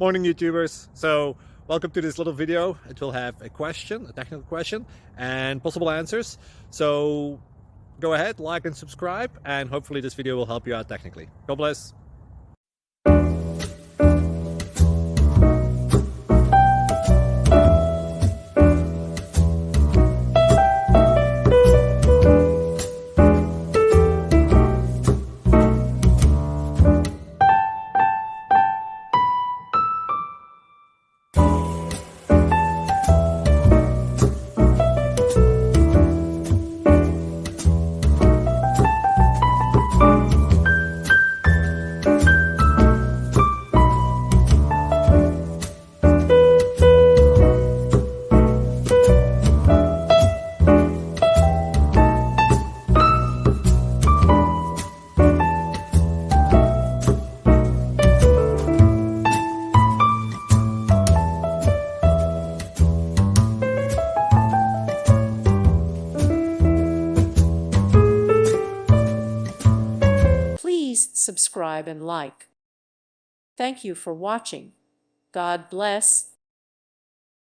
Morning YouTubers. So welcome to this little video. It will have a question, a technical question, and possible answers. So go ahead, like and subscribe, and hopefully this video will help you out technically. God bless. Please subscribe and like. Thank you for watching. God bless.